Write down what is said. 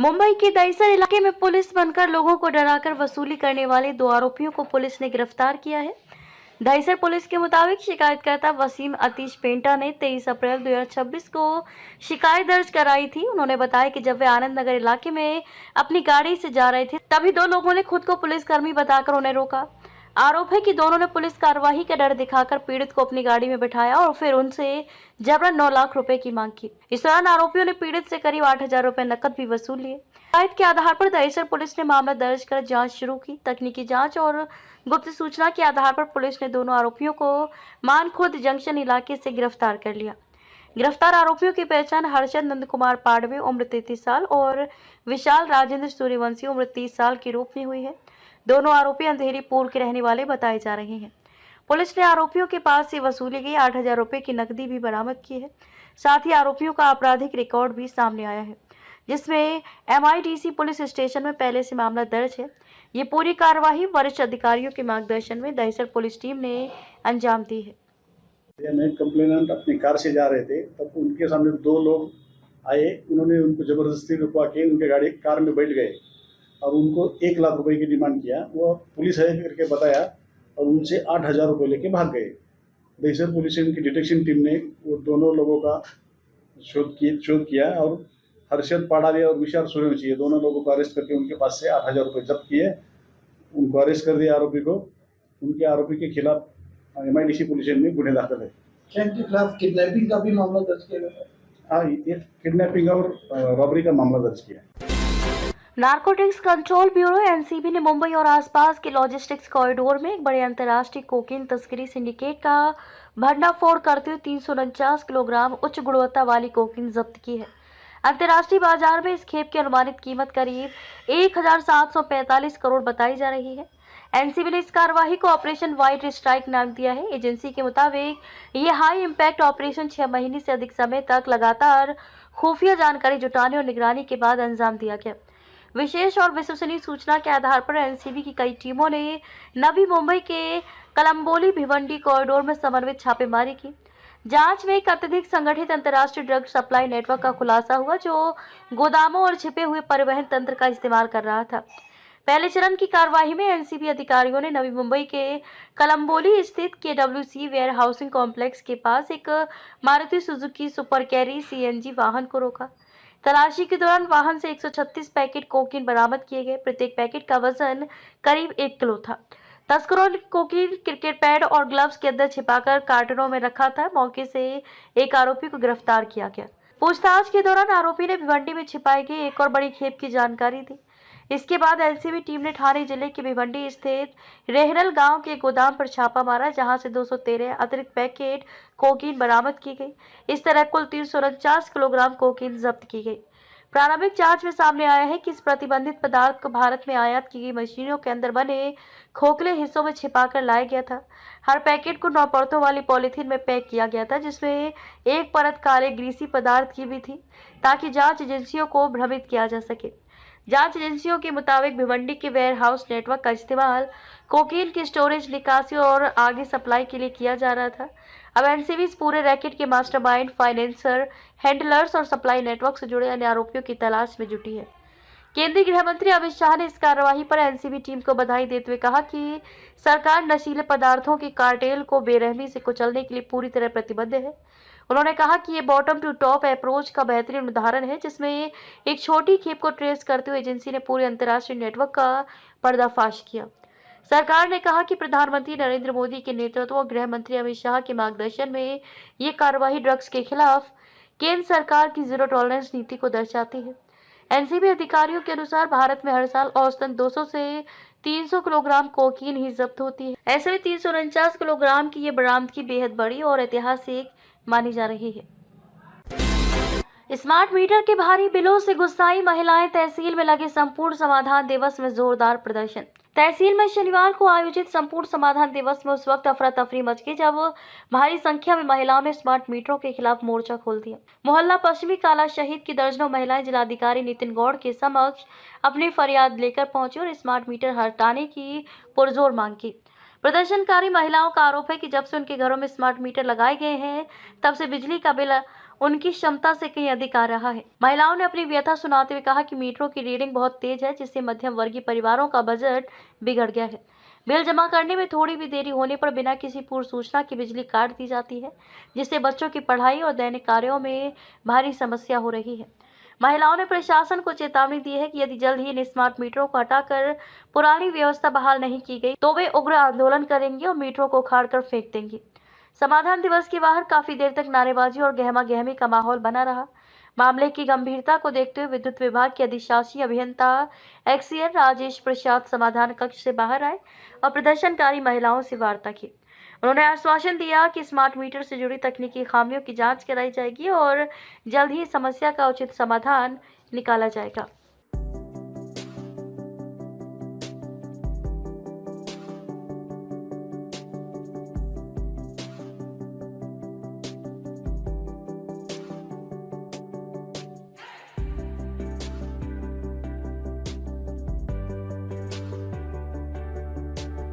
मुंबई के दहिसर इलाके में पुलिस बनकर लोगों को डराकर वसूली करने वाले 2 आरोपियों को पुलिस ने गिरफ्तार किया है। दहिसर पुलिस के मुताबिक शिकायतकर्ता वसीम अतीश पेंटा ने 23 अप्रैल 2026 को शिकायत दर्ज कराई थी। उन्होंने बताया कि जब वे आनंद नगर इलाके में अपनी गाड़ी से जा रहे थे तभी 2 लोगों ने खुद को पुलिसकर्मी बताकर उन्हें रोका। आरोप है कि दोनों ने पुलिस कार्रवाई का डर दिखाकर पीड़ित को अपनी गाड़ी में बिठाया और फिर उनसे जबरन 9 लाख रुपए की मांग की। इस दौरान आरोपियों ने पीड़ित से करीब 8,000 रुपए नकद भी वसूल लिए। शिकायत के आधार पर दहिसर पुलिस ने मामला दर्ज कर जांच शुरू की। तकनीकी जांच और गुप्त सूचना के आधार पर पुलिस ने दोनों आरोपियों को मानखुर्द जंक्शन इलाके से गिरफ्तार कर लिया। गिरफ्तार आरोपियों की पहचान हर्षद नंद कुमार पाड़वे उम्र 33 साल और विशाल राजेंद्र सूर्यवंशी उम्र 30 साल के रूप में हुई है। दोनों आरोपी अंधेरी पूर्व के रहने वाले बताए जा रहे हैं। पुलिस ने आरोपियों के पास से वसूली गई 8,000 रुपए की नकदी भी बरामद की है। साथ ही आरोपियों का आपराधिक रिकॉर्ड भी सामने आया है, जिसमें MIDC पुलिस स्टेशन में पहले से मामला दर्ज है। ये पूरी कार्रवाई वरिष्ठ अधिकारियों के मार्गदर्शन में दहिसर पुलिस टीम ने अंजाम दी है। मैं कंप्लेनेंट अपनी कार से जा रहे थे, तब उनके सामने 2 लोग आए। उन्होंने उनको जबरदस्ती रुकवा के उनके गाड़ी कार में बैठ गए और उनको 1 लाख रुपए की डिमांड किया। वो पुलिस है करके बताया और उनसे 8,000 रुपये लेके भाग गए। दहिसर पुलिस की डिटेक्शन टीम ने वो दोनों लोगों का शोध किया और हर्षद पाड़ावे और विशाल सूर्यवंशी ये दोनों लोगों को अरेस्ट करके उनके पास से 8,000 रुपये जब्त किए। उनको अरेस्ट कर दिया आरोपी को। उनके आरोपी के खिलाफ MIDC पुलिस में गुने दाखिल है। क्या इनके खिलाफ किडनैपिंग का भी मामला दर्ज किया गया है? हाँ, ये किडनैपिंग और रॉबरी का मामला दर्ज किया। नारकोटिक्स कंट्रोल ब्यूरो NCB ने मुंबई और आसपास के लॉजिस्टिक्स कॉरिडोर में एक बड़े अंतर्राष्ट्रीय कोकीन तस्करी सिंडिकेट का भंडाफोड़ करते हुए 349 किलोग्राम उच्च गुणवत्ता वाली कोकीन जब्त की है। अंतर्राष्ट्रीय बाजार में इस खेप की अनुमानित कीमत करीब 1,745 करोड़ बताई जा रही है। NCB ने इस कार्रवाई को ऑपरेशन व्हाइट स्ट्राइक नाम दिया है। एजेंसी के मुताबिक ये हाई इम्पैक्ट ऑपरेशन 6 महीने से अधिक समय तक लगातार खुफिया जानकारी जुटाने और निगरानी के बाद अंजाम दिया गया। विशेष और विश्वसनीय सूचना के आधार पर NCB की कई टीमों ने नवी मुंबई के कलम्बोली भिवंडी कॉरिडोर में समन्वित छापेमारी की। जांच में एक अत्यधिक संगठित अंतर्राष्ट्रीय ड्रग सप्लाई नेटवर्क का खुलासा हुआ, जो गोदामों और छिपे हुए परिवहन तंत्र का इस्तेमाल कर रहा था। पहले चरण की कार्रवाई में NCB अधिकारियों ने नवी मुंबई के कलम्बोली स्थित KWC वेयर हाउसिंग कॉम्प्लेक्स के पास एक Maruti Suzuki super carry CNG वाहन को रोका। तलाशी के दौरान वाहन से 136 पैकेट कोकीन बरामद किए गए। प्रत्येक पैकेट का वजन करीब 1 किलो था। तस्करों ने कोकीन क्रिकेट पैड और ग्लव्स के अंदर छिपाकर कार्टनों में रखा था। मौके से एक आरोपी को गिरफ्तार किया गया। पूछताछ के दौरान आरोपी ने भिवंडी में छिपाई गई एक और बड़ी खेप की जानकारी दी। इसके बाद NCB टीम ने ठाणे जिले के भिवंडी स्थित रेहरल गांव के गोदाम पर छापा मारा, जहां से 213 अतिरिक्त पैकेट कोकीन बरामद की गई। इस तरह कुल 349 किलोग्राम कोकीन जब्त की गई। प्रारंभिक जांच में सामने आया है कि इस प्रतिबंधित पदार्थ को भारत में आयात की गई मशीनों के अंदर बने खोखले हिस्सों में छिपाकर लाया गया था। हर पैकेट को 9 परतों वाली पॉलीथीन में पैक किया गया था, जिसमें एक परत काले ग्रीसी पदार्थ की भी थी, ताकि जांच एजेंसियों को भ्रमित किया जा सके। जांच एजेंसियों के मुताबिक भिवंडी के वेयर हाउस नेटवर्क का इस्तेमाल कोकीन की स्टोरेज, निकासी और आगे सप्लाई के लिए किया जा रहा था। अब NCB इस पूरे रैकेट के मास्टरमाइंड, फाइनेंसर, हैंडलर्स और सप्लाई नेटवर्क से जुड़े अन्य आरोपियों की तलाश में जुटी है। केंद्रीय गृह मंत्री अमित शाह ने इस कार्रवाई पर NCB टीम को बधाई देते हुए कहा कि सरकार नशीले पदार्थों की कार्टेल को बेरहमी से कुचलने के लिए पूरी तरह प्रतिबद्ध है। उन्होंने कहा कि ये बॉटम टू टॉप अप्रोच का बेहतरीन उदाहरण है, जिसमें एक छोटी खेप को ट्रेस करते हुए एजेंसी ने पूरे अंतर्राष्ट्रीय नेटवर्क का पर्दाफाश किया। सरकार ने कहा कि प्रधानमंत्री नरेंद्र मोदी के नेतृत्व और गृह मंत्री अमित शाह के मार्गदर्शन में ये कार्रवाई ड्रग्स के खिलाफ केंद्र सरकार की जीरो टॉलरेंस नीति को दर्शाती है। NCB अधिकारियों के अनुसार भारत में हर साल औसतन 200 से 300 किलोग्राम कोकीन ही जब्त होती है। ऐसे में 349 किलोग्राम की ये बरामदगी बेहद बड़ी और ऐतिहासिक मानी जा रही है। स्मार्ट मीटर के भारी बिलों से गुस्साई महिलाएं, तहसील में लगे संपूर्ण समाधान दिवस में जोरदार प्रदर्शन। तहसील में शनिवार को आयोजित संपूर्ण समाधान दिवस में उस वक्त अफरा तफरी मच गई जब भारी संख्या में महिलाओं ने स्मार्ट मीटरों के खिलाफ मोर्चा खोल दिया। मोहल्ला पश्चिमी काला शहीद की दर्जनों महिलाएं जिलाधिकारी नितिन गौड़ के समक्ष अपनी फरियाद लेकर पहुंची और स्मार्ट मीटर हटाने की पुरजोर मांग की। प्रदर्शनकारी महिलाओं का आरोप है कि जब से उनके घरों में स्मार्ट मीटर लगाए गए हैं, तब से बिजली का बिल उनकी क्षमता से कहीं अधिक आ रहा है। महिलाओं ने अपनी व्यथा सुनाते हुए कहा कि मीटरों की रीडिंग बहुत तेज है, जिससे मध्यम वर्गीय परिवारों का बजट बिगड़ गया है। बिल जमा करने में थोड़ी भी देरी होने पर बिना किसी पूर्व सूचना की बिजली काट दी जाती है, जिससे बच्चों की पढ़ाई और दैनिक कार्यों में भारी समस्या हो रही है। महिलाओं ने प्रशासन को चेतावनी दी है कि यदि जल्द ही इन स्मार्ट मीटरों को हटाकर पुरानी व्यवस्था बहाल नहीं की गई तो वे उग्र आंदोलन करेंगी और मीटरों को उखाड़कर फेंक देंगी। समाधान दिवस के बाहर काफी देर तक नारेबाजी और गहमा गहमी का माहौल बना रहा। मामले की गंभीरता को देखते हुए विद्युत विभाग के अधिशासी अभियंता एक्सीएन राजेश प्रसाद समाधान कक्ष से बाहर आए और प्रदर्शनकारी महिलाओं से वार्ता की। उन्होंने आश्वासन दिया कि स्मार्ट मीटर से जुड़ी तकनीकी खामियों की जांच कराई जाएगी और जल्द ही समस्या का उचित समाधान निकाला जाएगा।